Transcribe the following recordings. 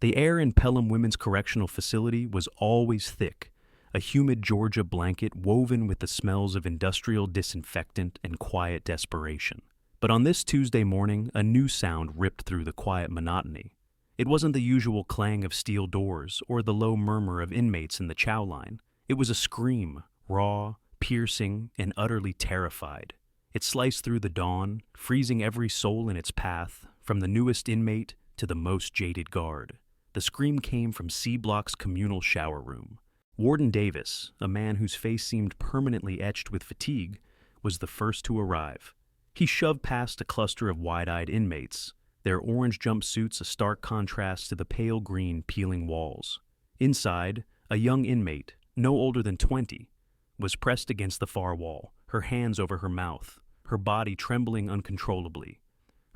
The air in Pelham Women's Correctional Facility was always thick, a humid Georgia blanket woven with the smells of industrial disinfectant and quiet desperation. But on this Tuesday morning, a new sound ripped through the quiet monotony. It wasn't the usual clang of steel doors or the low murmur of inmates in the chow line. It was a scream, raw, piercing, and utterly terrified. It sliced through the dawn, freezing every soul in its path, from the newest inmate to the most jaded guard. The scream came from C Block's communal shower room. Warden Davis, a man whose face seemed permanently etched with fatigue, was the first to arrive. He shoved past a cluster of wide-eyed inmates, their orange jumpsuits a stark contrast to the pale green peeling walls. Inside, a young inmate, no older than 20, was pressed against the far wall, her hands over her mouth, her body trembling uncontrollably.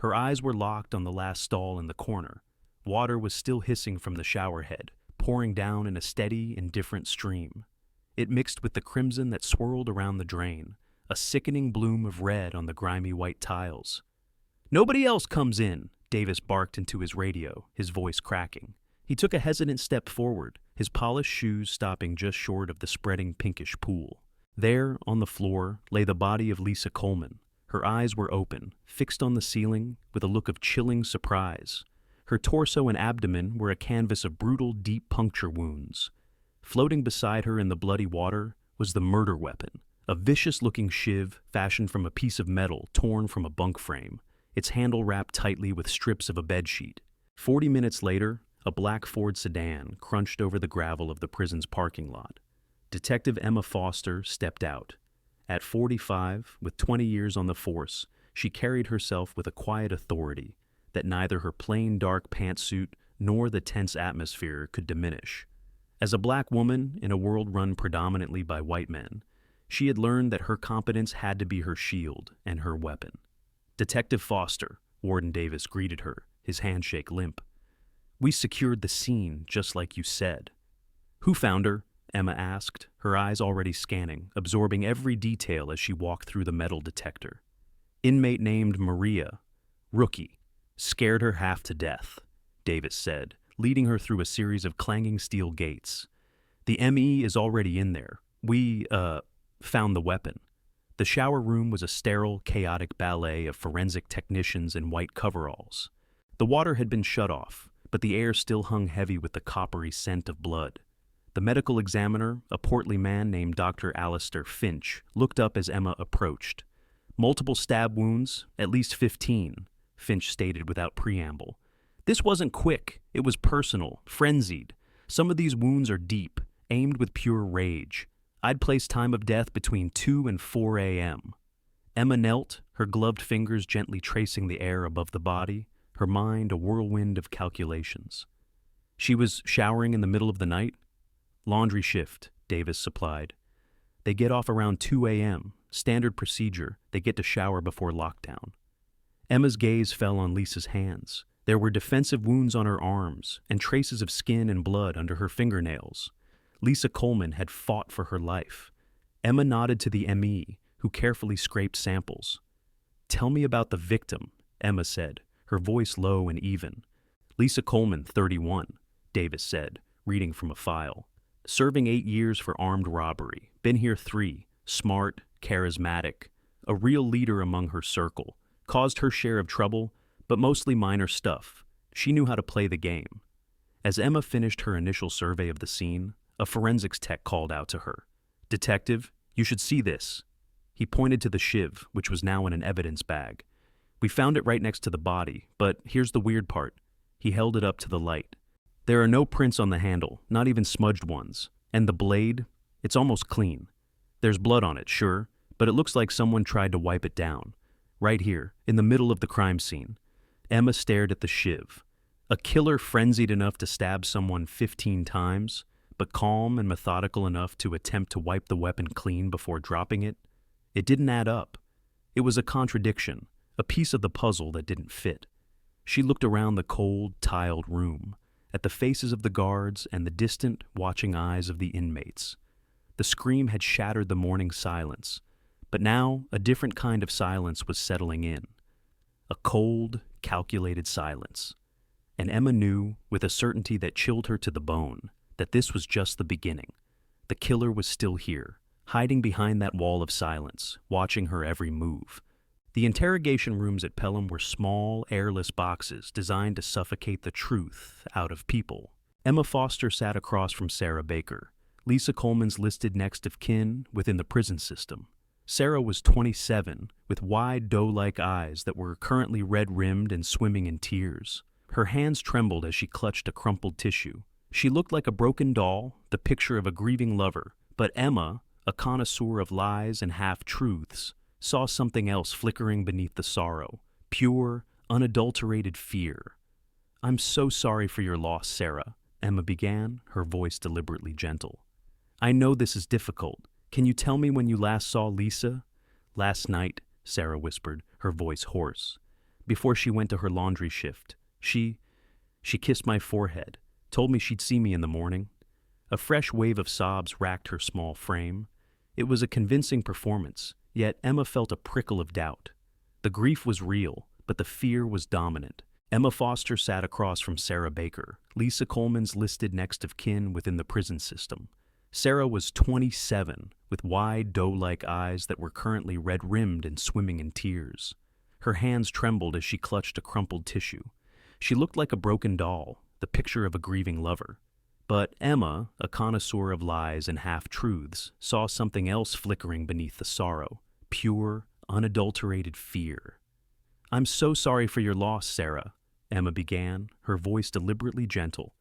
Her eyes were locked on the last stall in the corner. Water was still hissing from the shower head, pouring down in a steady, indifferent stream. It mixed with the crimson that swirled around the drain, a sickening bloom of red on the grimy white tiles. "Nobody else comes in," Davis barked into his radio, his voice cracking. He took a hesitant step forward, his polished shoes stopping just short of the spreading pinkish pool. There, on the floor, lay the body of Lisa Coleman. Her eyes were open, fixed on the ceiling, with a look of chilling surprise. Her torso and abdomen were a canvas of brutal, deep puncture wounds. Floating beside her in the bloody water was the murder weapon, a vicious-looking shiv fashioned from a piece of metal torn from a bunk frame, its handle wrapped tightly with strips of a bedsheet. 40 minutes later, a black Ford sedan crunched over the gravel of the prison's parking lot. Detective Emma Foster stepped out. At 45, with 20 years on the force, she carried herself with a quiet authority that neither her plain dark pantsuit nor the tense atmosphere could diminish. As a black woman in a world run predominantly by white men, she had learned that her competence had to be her shield and her weapon. "Detective Foster," Warden Davis greeted her, his handshake limp. "We secured the scene just like you said." "Who found her?" Emma asked, her eyes already scanning, absorbing every detail as she walked through the metal detector. "Inmate named Maria. Rookie. Scared her half to death," Davis said, leading her through a series of clanging steel gates. "The ME is already in there. We, found the weapon." The shower room was a sterile, chaotic ballet of forensic technicians in white coveralls. The water had been shut off, but the air still hung heavy with the coppery scent of blood. The medical examiner, a portly man named Dr. Alistair Finch, looked up as Emma approached. "Multiple stab wounds, at least 15, Finch stated without preamble. "This wasn't quick, it was personal, frenzied. Some of these wounds are deep, aimed with pure rage. I'd place time of death between 2 and 4 a.m. Emma knelt, her gloved fingers gently tracing the air above the body, her mind a whirlwind of calculations. "She was showering in the middle of the night?" "Laundry shift," Davis supplied. "They get off around 2 a.m. Standard procedure, they get to shower before lockdown." Emma's gaze fell on Lisa's hands. There were defensive wounds on her arms and traces of skin and blood under her fingernails. Lisa Coleman had fought for her life. Emma nodded to the ME, who carefully scraped samples. "Tell me about the victim," Emma said, her voice low and even. "Lisa Coleman, 31, Davis said, reading from a file. "Serving 8 years for armed robbery. Been here 3. Smart, charismatic. A real leader among her circle. Caused her share of trouble, but mostly minor stuff. She knew how to play the game." As Emma finished her initial survey of the scene, a forensics tech called out to her. "Detective, you should see this." He pointed to the shiv, which was now in an evidence bag. "We found it right next to the body, but here's the weird part." He held it up to the light. "There are no prints on the handle, not even smudged ones. And the blade, it's almost clean. There's blood on it, sure, but it looks like someone tried to wipe it down. Right here, in the middle of the crime scene." Emma stared at the shiv. A killer frenzied enough to stab someone 15 times, but calm and methodical enough to attempt to wipe the weapon clean before dropping it? It didn't add up. It was a contradiction, a piece of the puzzle that didn't fit. She looked around the cold, tiled room, at the faces of the guards and the distant, watching eyes of the inmates. The scream had shattered the morning silence, but now a different kind of silence was settling in. A cold, calculated silence. And Emma knew, with a certainty that chilled her to the bone, that this was just the beginning. The killer was still here, hiding behind that wall of silence, watching her every move. The interrogation rooms at Pelham were small, airless boxes designed to suffocate the truth out of people. Emma Foster sat across from Sarah Baker, Lisa Coleman's listed next of kin within the prison system. Sarah was 27, with wide doe-like eyes that were currently red-rimmed and swimming in tears. Her hands trembled as she clutched a crumpled tissue. She looked like a broken doll, the picture of a grieving lover, but Emma, a connoisseur of lies and half-truths, saw something else flickering beneath the sorrow, pure, unadulterated fear. "I'm so sorry for your loss, Sarah," Emma began, her voice deliberately gentle. "I know this is difficult. Can you tell me when you last saw Lisa?" "Last night," Sarah whispered, her voice hoarse. "Before she went to her laundry shift. She kissed my forehead, told me she'd see me in the morning." A fresh wave of sobs racked her small frame. It was a convincing performance, yet Emma felt a prickle of doubt. The grief was real, but the fear was dominant. Emma Foster sat across from Sarah Baker, Lisa Coleman's listed next of kin within the prison system. Sarah was 27, with wide doe-like eyes that were currently red-rimmed and swimming in tears. Her hands trembled as she clutched a crumpled tissue. She looked like a broken doll, the picture of a grieving lover. But Emma, a connoisseur of lies and half-truths, saw something else flickering beneath the sorrow, pure, unadulterated fear. "I'm so sorry for your loss, Sarah," Emma began, her voice deliberately gentle.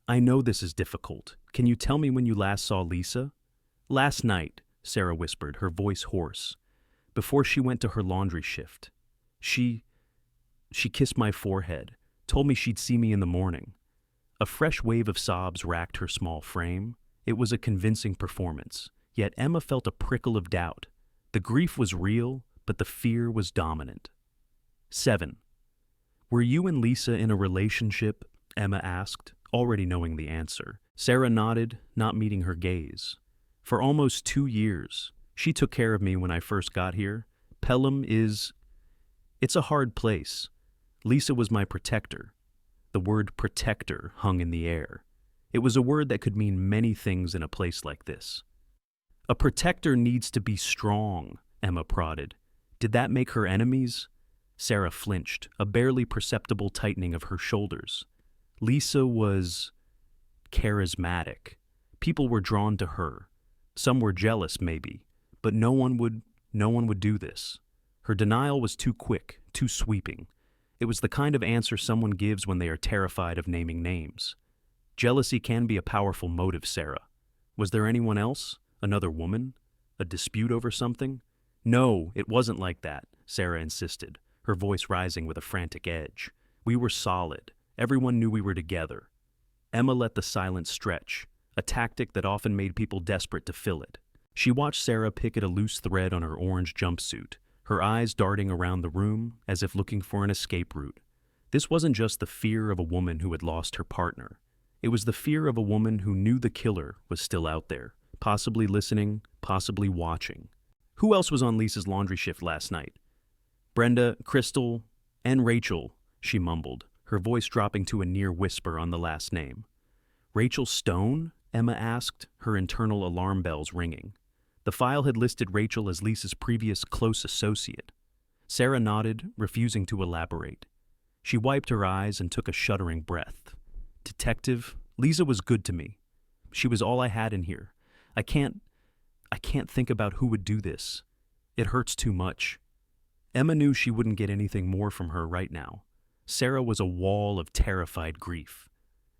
"I know this is difficult. Can you tell me when you last saw Lisa?" "Last night," Sarah whispered, her voice hoarse. "Before she went to her laundry shift. She kissed my forehead, told me she'd see me in the morning." A fresh wave of sobs racked her small frame. It was a convincing performance, yet Emma felt a prickle of doubt. The grief was real, but the fear was dominant. 7. "Were you and Lisa in a relationship?" Emma asked, already knowing the answer. Sarah nodded, not meeting her gaze. "For almost 2 years. She took care of me when I first got here. Pelham it's a hard place. Lisa was my protector." The word protector hung in the air. It was a word that could mean many things in a place like this. "A protector needs to be strong," Emma prodded. "Did that make her enemies?" Sarah flinched, a barely perceptible tightening of her shoulders. "Lisa was charismatic. People were drawn to her. Some were jealous, maybe, but no one would do this." Her denial was too quick, too sweeping. It was the kind of answer someone gives when they are terrified of naming names. Jealousy can be a powerful motive, Sarah. Was there anyone else? Another woman? A dispute over something? "No, it wasn't like that," Sarah insisted, her voice rising with a frantic edge. "We were solid. Everyone knew we were together." Emma let the silence stretch, a tactic that often made people desperate to fill it. She watched Sarah pick at a loose thread on her orange jumpsuit, her eyes darting around the room as if looking for an escape route. This wasn't just the fear of a woman who had lost her partner. It was the fear of a woman who knew the killer was still out there, possibly listening, possibly watching. "Who else was on Lisa's laundry shift last night?" "Brenda, Crystal, and Rachel," she mumbled, her voice dropping to a near whisper on the last name. "Rachel Stone?" Emma asked, her internal alarm bells ringing. The file had listed Rachel as Lisa's previous close associate. Sarah nodded, refusing to elaborate. She wiped her eyes and took a shuddering breath. "Detective, Lisa was good to me. She was all I had in here. I can't think about who would do this. It hurts too much." Emma knew she wouldn't get anything more from her right now. Sarah was a wall of terrified grief.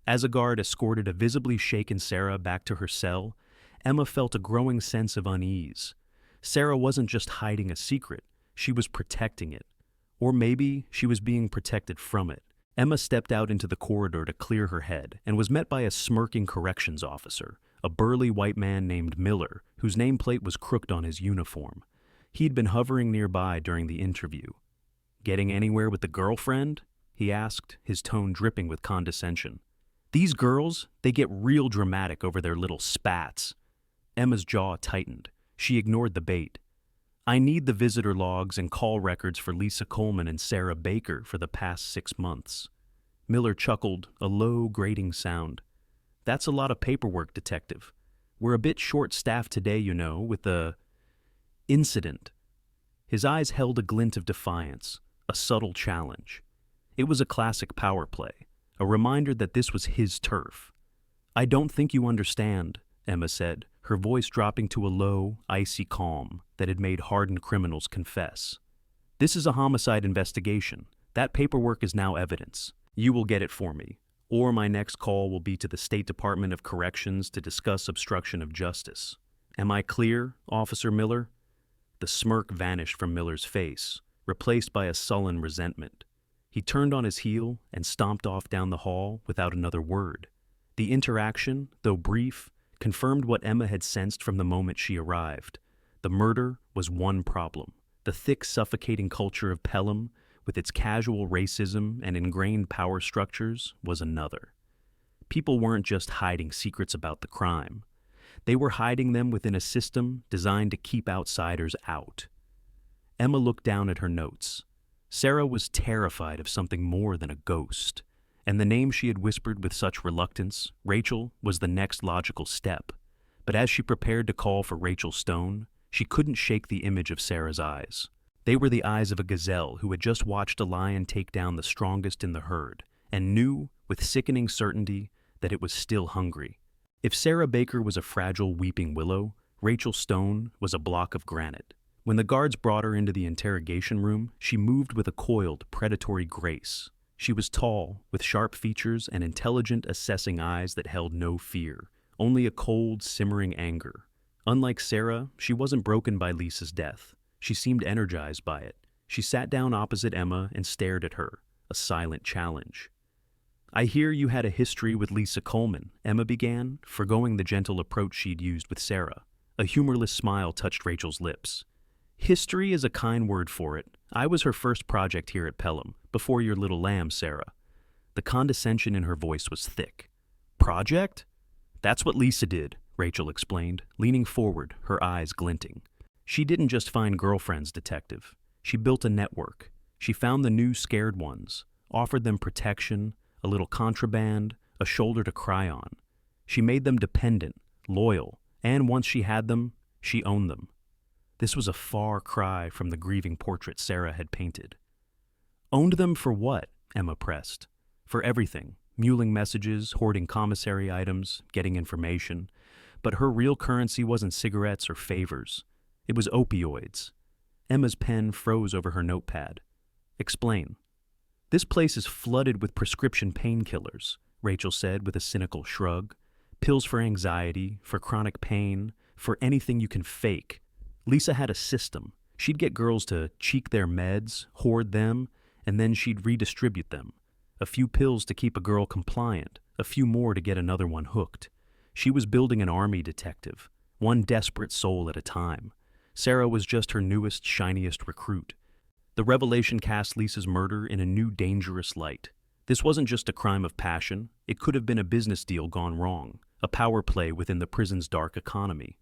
As a guard escorted a visibly shaken Sarah back to her cell, Emma felt a growing sense of unease. Sarah wasn't just hiding a secret, she was protecting it. Or maybe she was being protected from it. Emma stepped out into the corridor to clear her head and was met by a smirking corrections officer, a burly white man named Miller, whose nameplate was crooked on his uniform. He'd been hovering nearby during the interview. "Getting anywhere with the girlfriend?" he asked, his tone dripping with condescension. "These girls, they get real dramatic over their little spats." Emma's jaw tightened. She ignored the bait. "I need the visitor logs and call records for Lisa Coleman and Sarah Baker for the past 6 months." Miller chuckled, a low, grating sound. That's a lot of paperwork, Detective. We're a bit short-staffed today, you know, with the incident. His eyes held a glint of defiance, a subtle challenge. It was a classic power play, a reminder that this was his turf. I don't think you understand, Emma said, her voice dropping to a low, icy calm that had made hardened criminals confess. This is a homicide investigation. That paperwork is now evidence. You will get it for me, or my next call will be to the State Department of Corrections to discuss obstruction of justice. Am I clear, Officer Miller? The smirk vanished from Miller's face, replaced by a sullen resentment. He turned on his heel and stomped off down the hall without another word. The interaction, though brief, confirmed what Emma had sensed from the moment she arrived. The murder was one problem. The thick, suffocating culture of Pelham, with its casual racism and ingrained power structures, was another. People weren't just hiding secrets about the crime. They were hiding them within a system designed to keep outsiders out. Emma looked down at her notes. Sarah was terrified of something more than a ghost, and the name she had whispered with such reluctance, Rachel, was the next logical step. But as she prepared to call for Rachel Stone, she couldn't shake the image of Sarah's eyes. They were the eyes of a gazelle who had just watched a lion take down the strongest in the herd, and knew, with sickening certainty, that it was still hungry. If Sarah Baker was a fragile weeping willow, Rachel Stone was a block of granite. When the guards brought her into the interrogation room, she moved with a coiled, predatory grace. She was tall, with sharp features and intelligent, assessing eyes that held no fear, only a cold, simmering anger. Unlike Sarah, she wasn't broken by Lisa's death. She seemed energized by it. She sat down opposite Emma and stared at her, a silent challenge. I hear you had a history with Lisa Coleman, Emma began, forgoing the gentle approach she'd used with Sarah. A humorless smile touched Rachel's lips. History is a kind word for it. I was her first project here at Pelham, before your little lamb, Sarah. The condescension in her voice was thick. Project? That's what Lisa did, Rachel explained, leaning forward, her eyes glinting. She didn't just find girlfriends, Detective. She built a network. She found the new scared ones, offered them protection, a little contraband, a shoulder to cry on. She made them dependent, loyal, and once she had them, she owned them. This was a far cry from the grieving portrait Sarah had painted. Owned them for what? Emma pressed. For everything. Muling messages, hoarding commissary items, getting information. But her real currency wasn't cigarettes or favors. It was opioids. Emma's pen froze over her notepad. Explain. This place is flooded with prescription painkillers, Rachel said with a cynical shrug. Pills for anxiety, for chronic pain, for anything you can fake. Lisa had a system. She'd get girls to cheek their meds, hoard them, and then she'd redistribute them. A few pills to keep a girl compliant, a few more to get another one hooked. She was building an army, Detective, one desperate soul at a time. Sarah was just her newest, shiniest recruit. The revelation cast Lisa's murder in a new, dangerous light. This wasn't just a crime of passion. It could have been a business deal gone wrong, a power play within the prison's dark economy.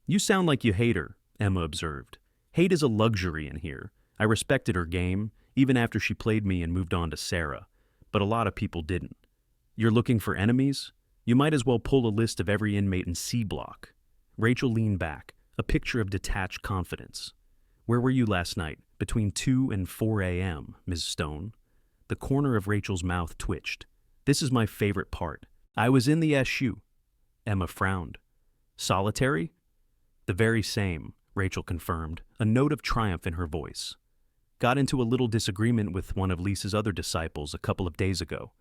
You sound like you hate her, Emma observed. Hate is a luxury in here. I respected her game, even after she played me and moved on to Sarah. But a lot of people didn't. You're looking for enemies? You might as well pull a list of every inmate in C block. Rachel leaned back, a picture of detached confidence. Where were you last night? Between 2 and 4 a.m., Ms. Stone. The corner of Rachel's mouth twitched. This is my favorite part. I was in the SU. Emma frowned. Solitary? The very same, Rachel confirmed, a note of triumph in her voice. Got into a little disagreement with one of Lisa's other disciples a couple of days ago.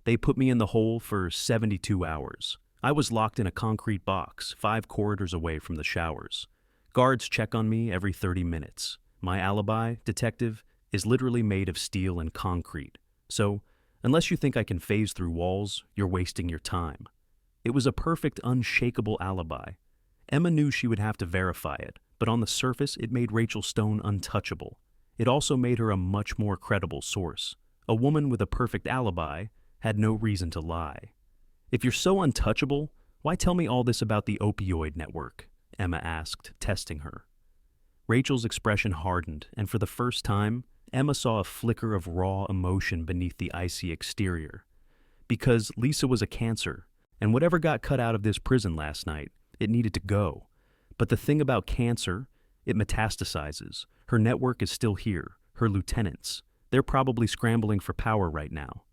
They put me in the hole for 72 hours. I was locked in a concrete box, 5 corridors away from the showers. Guards check on me every 30 minutes. My alibi, Detective, is literally made of steel and concrete. So, unless you think I can phase through walls, you're wasting your time. It was a perfect, unshakable alibi. Emma knew she would have to verify it, but on the surface it made Rachel Stone untouchable. It also made her a much more credible source. A woman with a perfect alibi had no reason to lie. If you're so untouchable, why tell me all this about the opioid network? Emma asked, testing her. Rachel's expression hardened, and for the first time, Emma saw a flicker of raw emotion beneath the icy exterior. Because Lisa was a cancer, and whatever got cut out of this prison last night, it needed to go. But the thing about cancer, it metastasizes. Her network is still here, her lieutenants. They're probably scrambling for power right now.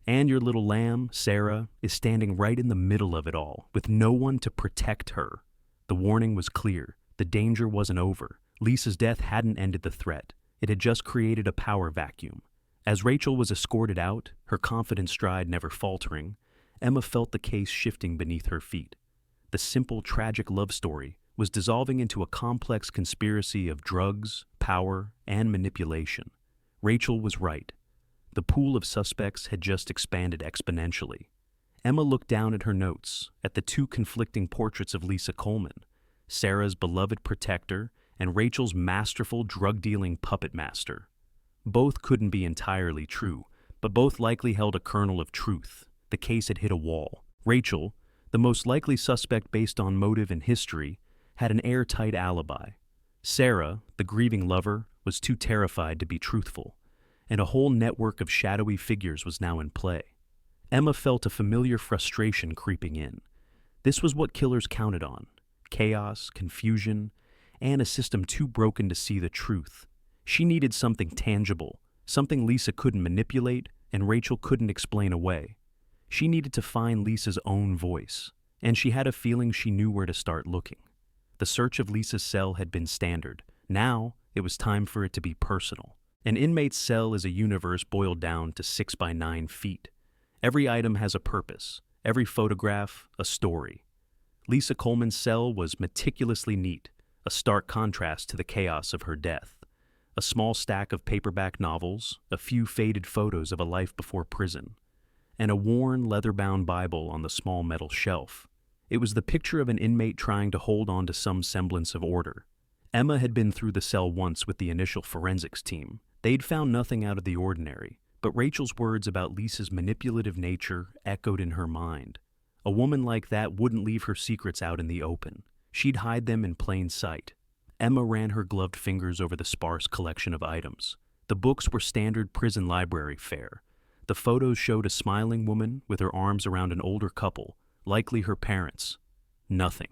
And your little lamb, Sarah, is standing right in the middle of it all, with no one to protect her. The warning was clear. The danger wasn't over. Lisa's death hadn't ended the threat. It had just created a power vacuum. As Rachel was escorted out, her confident stride never faltering, Emma felt the case shifting beneath her feet. The simple, tragic love story was dissolving into a complex conspiracy of drugs, power, and manipulation. Rachel was right. The pool of suspects had just expanded exponentially. Emma looked down at her notes, at the two conflicting portraits of Lisa Coleman, Sarah's beloved protector and Rachel's masterful drug-dealing puppet master. Both couldn't be entirely true, but both likely held a kernel of truth. The case had hit a wall. Rachel, the most likely suspect based on motive and history, had an airtight alibi. Sarah, the grieving lover, was too terrified to be truthful, and a whole network of shadowy figures was now in play. Emma felt a familiar frustration creeping in. This was what killers counted on: chaos, confusion, and a system too broken to see the truth. She needed something tangible, something Lisa couldn't manipulate and Rachel couldn't explain away. She needed to find Lisa's own voice, and she had a feeling she knew where to start looking. The search of Lisa's cell had been standard. Now, it was time for it to be personal. An inmate's cell is a universe boiled down to 6 by 9 feet. Every item has a purpose, every photograph, a story. Lisa Coleman's cell was meticulously neat, a stark contrast to the chaos of her death. A small stack of paperback novels, a few faded photos of a life before prison, and a worn, leather-bound Bible on the small metal shelf. It was the picture of an inmate trying to hold on to some semblance of order. Emma had been through the cell once with the initial forensics team. They'd found nothing out of the ordinary, but Rachel's words about Lisa's manipulative nature echoed in her mind. A woman like that wouldn't leave her secrets out in the open. She'd hide them in plain sight. Emma ran her gloved fingers over the sparse collection of items. The books were standard prison library fare. The photos showed a smiling woman with her arms around an older couple, likely her parents. Nothing.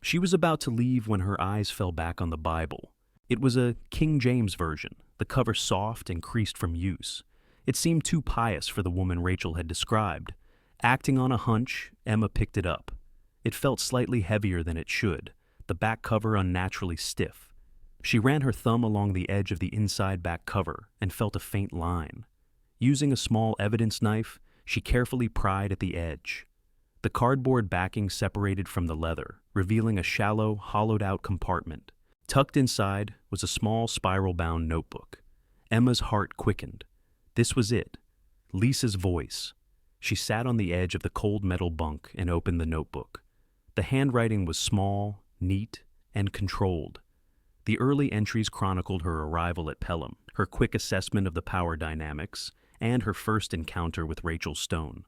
She was about to leave when her eyes fell back on the Bible. It was a King James version, the cover soft and creased from use. It seemed too pious for the woman Rachel had described. Acting on a hunch, Emma picked it up. It felt slightly heavier than it should, the back cover unnaturally stiff. She ran her thumb along the edge of the inside back cover and felt a faint line. Using a small evidence knife, she carefully pried at the edge. The cardboard backing separated from the leather, revealing a shallow, hollowed-out compartment. Tucked inside was a small spiral-bound notebook. Emma's heart quickened. This was it. Lisa's voice. She sat on the edge of the cold metal bunk and opened the notebook. The handwriting was small, neat, and controlled. The early entries chronicled her arrival at Pelham, her quick assessment of the power dynamics, and her first encounter with Rachel Stone.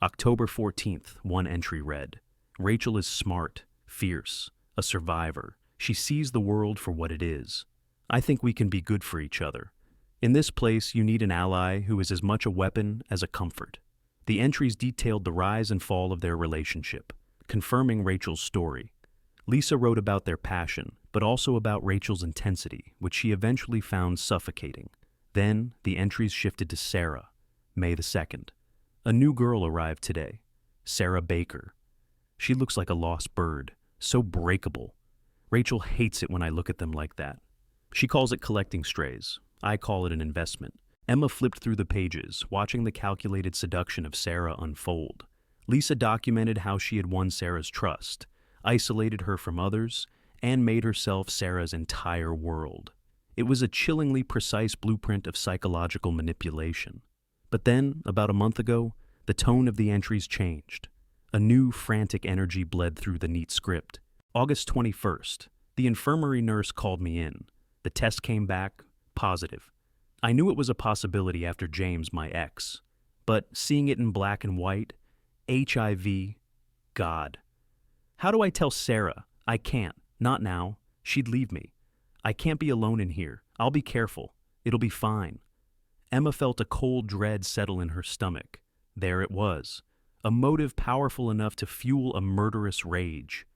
October 14th, one entry read, "Rachel is smart, fierce, a survivor. She sees the world for what it is. I think we can be good for each other. In this place, you need an ally who is as much a weapon as a comfort." The entries detailed the rise and fall of their relationship, confirming Rachel's story. Lisa wrote about their passion, but also about Rachel's intensity, which she eventually found suffocating. Then, the entries shifted to Sarah, May the 2nd. A new girl arrived today, Sarah Baker. She looks like a lost bird, so breakable. Rachel hates it when I look at them like that. She calls it collecting strays. I call it an investment. Emma flipped through the pages, watching the calculated seduction of Sarah unfold. Lisa documented how she had won Sarah's trust, isolated her from others, and made herself Sarah's entire world. It was a chillingly precise blueprint of psychological manipulation. But then, about a month ago, the tone of the entries changed. A new, frantic energy bled through the neat script. August 21st, the infirmary nurse called me in. The test came back positive. I knew it was a possibility after James, my ex. But seeing it in black and white, HIV, God. How do I tell Sarah? I can't. Not now. She'd leave me. I can't be alone in here. I'll be careful. It'll be fine. Emma felt a cold dread settle in her stomach. There it was, a motive powerful enough to fuel a murderous rage.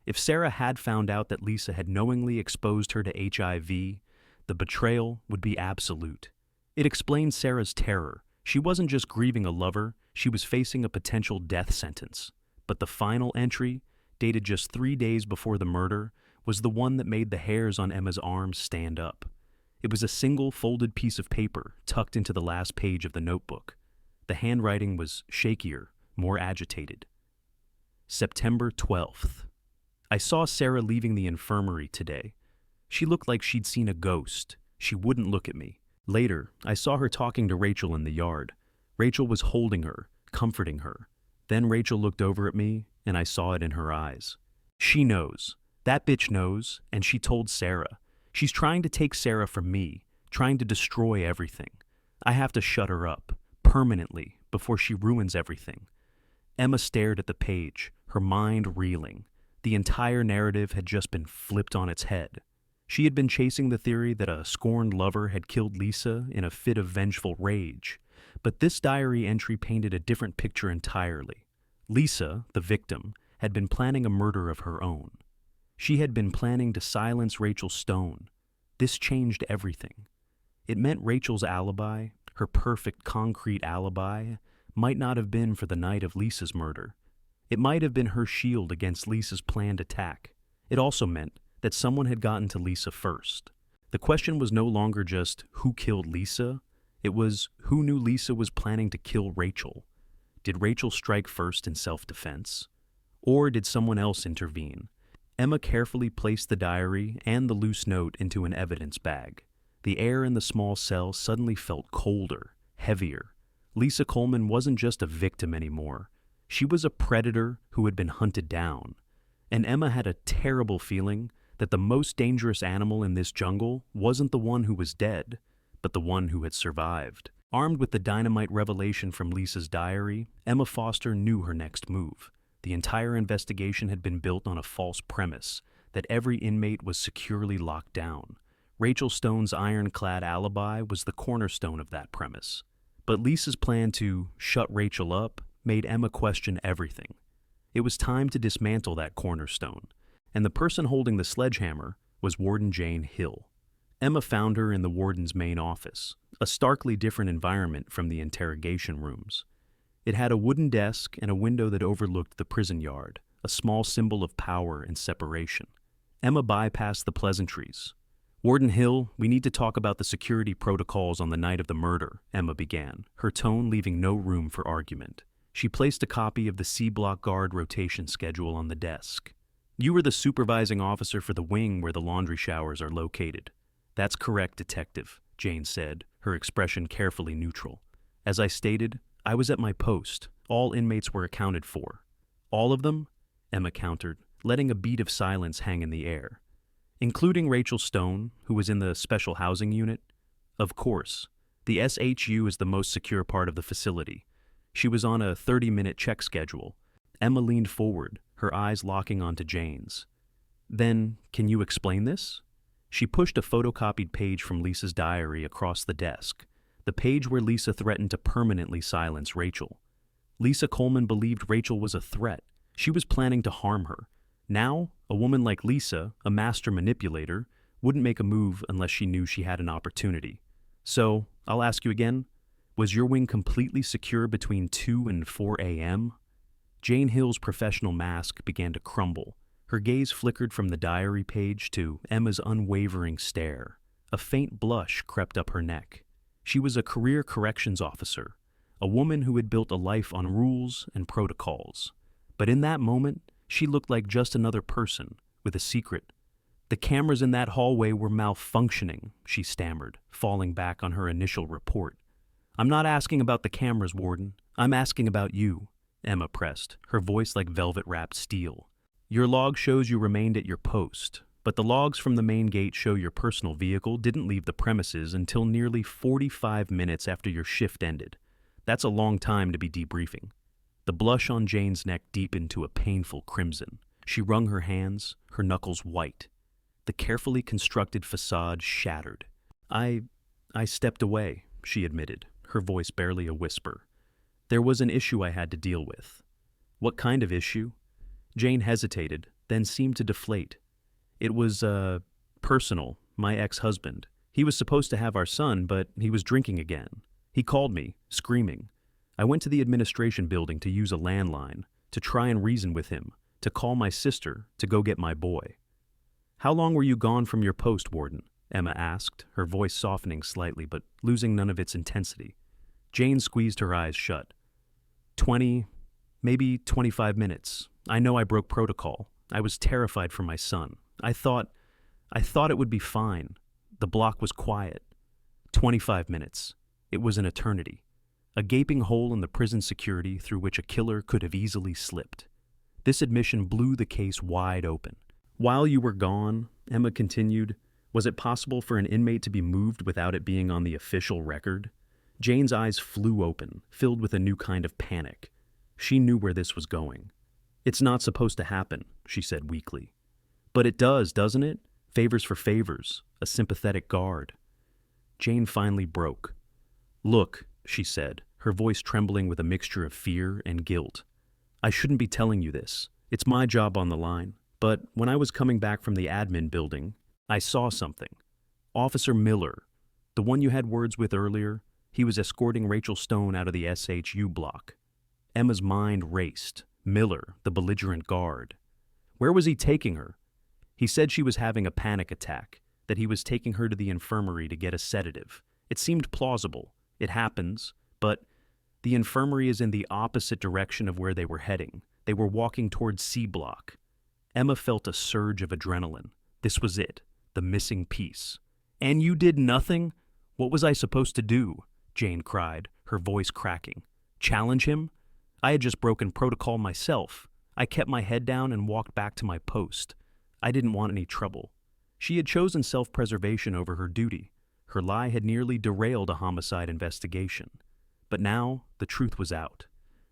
If Sarah had found out that Lisa had knowingly exposed her to HIV, the betrayal would be absolute. It explained Sarah's terror. She wasn't just grieving a lover, she was facing a potential death sentence. But the final entry, dated just 3 days before the murder, was the one that made the hairs on Emma's arms stand up. It was a single folded piece of paper tucked into the last page of the notebook. The handwriting was shakier, more agitated. September 12th. I saw Sarah leaving the infirmary today. She looked like she'd seen a ghost. She wouldn't look at me. Later, I saw her talking to Rachel in the yard. Rachel was holding her, comforting her. Then Rachel looked over at me, and I saw it in her eyes. She knows. That bitch knows, and she told Sarah. She's trying to take Sarah from me, trying to destroy everything. I have to shut her up, permanently, before she ruins everything. Emma stared at the page, her mind reeling. The entire narrative had just been flipped on its head. She had been chasing the theory that a scorned lover had killed Lisa in a fit of vengeful rage. But this diary entry painted a different picture entirely. Lisa, the victim, had been planning a murder of her own. She had been planning to silence Rachel Stone. This changed everything. It meant Rachel's alibi, her perfect concrete alibi, might not have been for the night of Lisa's murder. It might have been her shield against Lisa's planned attack. It also meant that someone had gotten to Lisa first. The question was no longer just who killed Lisa, it was who knew Lisa was planning to kill Rachel. Did Rachel strike first in self-defense? Or did someone else intervene? Emma carefully placed the diary and the loose note into an evidence bag. The air in the small cell suddenly felt colder, heavier. Lisa Coleman wasn't just a victim anymore. She was a predator who had been hunted down. And Emma had a terrible feeling that the most dangerous animal in this jungle wasn't the one who was dead, but the one who had survived. Armed with the dynamite revelation from Lisa's diary, Emma Foster knew her next move. The entire investigation had been built on a false premise, that every inmate was securely locked down. Rachel Stone's ironclad alibi was the cornerstone of that premise. But Lisa's plan to shut Rachel up made Emma question everything. It was time to dismantle that cornerstone, and the person holding the sledgehammer was Warden Jane Hill. Emma found her in the warden's main office, a starkly different environment from the interrogation rooms. It had a wooden desk and a window that overlooked the prison yard, a small symbol of power and separation. Emma bypassed the pleasantries. "Warden Hill, we need to talk about the security protocols on the night of the murder," Emma began, her tone leaving no room for argument. She placed a copy of the C-Block guard rotation schedule on the desk. "You were the supervising officer for the wing where the laundry showers are located." "That's correct, Detective," Jane said, her expression carefully neutral. "As I stated, I was at my post. All inmates were accounted for." "All of them?" Emma countered, letting a bead of silence hang in the air. "Including Rachel Stone, who was in the special housing unit?" "Of course. The SHU is the most secure part of the facility. She was on a 30-minute check schedule." Emma leaned forward, her eyes locking onto Jane's. "Then, can you explain this?" She pushed a photocopied page from Lisa's diary across the desk, the page where Lisa threatened to permanently silence Rachel. Lisa Coleman believed Rachel was a threat. She was planning to harm her. Now, a woman like Lisa, a master manipulator, wouldn't make a move unless she knew she had an opportunity. "So, I'll ask you again, was your wing completely secure between 2 and 4 a.m.? Jane Hill's professional mask began to crumble. Her gaze flickered from the diary page to Emma's unwavering stare. A faint blush crept up her neck. She was a career corrections officer, a woman who had built a life on rules and protocols. But in that moment, she looked like just another person with a secret. "The cameras in that hallway were malfunctioning," she stammered, falling back on her initial report. "I'm not asking about the cameras, Warden. I'm asking about you," Emma pressed, her voice like velvet-wrapped steel. "Your log shows you remained at your post, but the logs from the main gate show your personal vehicle didn't leave the premises until nearly 45 minutes after your shift ended. That's a long time to be debriefing." The blush on Jane's neck deepened to a painful crimson. She wrung her hands, her knuckles white. The carefully constructed facade shattered. I stepped away," she admitted, her voice barely a whisper. There was an issue I had to deal with. What kind of issue? Jane hesitated, then seemed to deflate. It was, personal. My ex-husband. He was supposed to have our son, but he was drinking again. He called me, screaming. I went to the administration building to use a landline, to try and reason with him, to call my sister, to go get my boy. How long were you gone from your post, Warden? Emma asked, her voice softening slightly but losing none of its intensity. Jane squeezed her eyes shut. 20, maybe 25 minutes. I know I broke protocol. I was terrified for my son. I thought it would be fine. The block was quiet. 25 minutes. It was an eternity. A gaping hole in the prison security through which a killer could have easily slipped. This admission blew the case wide open. While you were gone, Emma continued, was it possible for an inmate to be moved without it being on the official record? Jane's eyes flew open, filled with a new kind of panic. She knew where this was going. It's not supposed to happen, she said weakly. But it does, doesn't it? Favors for favors, a sympathetic guard. Jane finally broke. Look, she said, her voice trembling with a mixture of fear and guilt. I shouldn't be telling you this. It's my job on the line. But when I was coming back from the admin building, I saw something. Officer Miller, the one you had words with earlier, he was escorting Rachel Stone out of the SHU block. Emma's mind raced. Miller, the belligerent guard. Where was he taking her? He said she was having a panic attack, that he was taking her to the infirmary to get a sedative. It seemed plausible. It happens, but the infirmary is in the opposite direction of where they were heading. They were walking towards C block. Emma felt a surge of adrenaline. This was it, the missing piece. And you did nothing? What was I supposed to do? Jane cried, her voice cracking. Challenge him? I had just broken protocol myself. I kept my head down and walked back to my post. I didn't want any trouble. She had chosen self-preservation over her duty. Her lie had nearly derailed a homicide investigation. But now, the truth was out.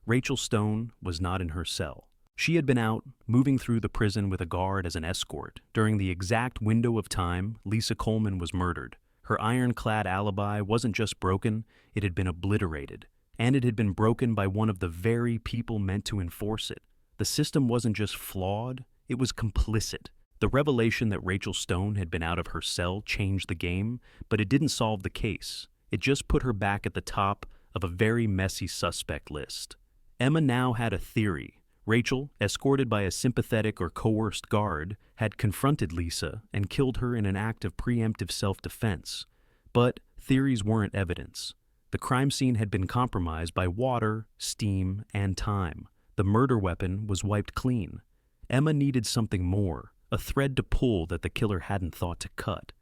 Rachel Stone was not in her cell. She had been out, moving through the prison with a guard as an escort, during the exact window of time Lisa Coleman was murdered. Her ironclad alibi wasn't just broken, it had been obliterated. And it had been broken by one of the very people meant to enforce it. The system wasn't just flawed, it was complicit. The revelation that Rachel Stone had been out of her cell changed the game, but it didn't solve the case. It just put her back at the top of a very messy suspect list. Emma now had a theory. Rachel, escorted by a sympathetic or coerced guard, had confronted Lisa and killed her in an act of preemptive self-defense. But theories weren't evidence. The crime scene had been compromised by water, steam, and time. The murder weapon was wiped clean. Emma needed something more, a thread to pull that the killer hadn't thought to cut.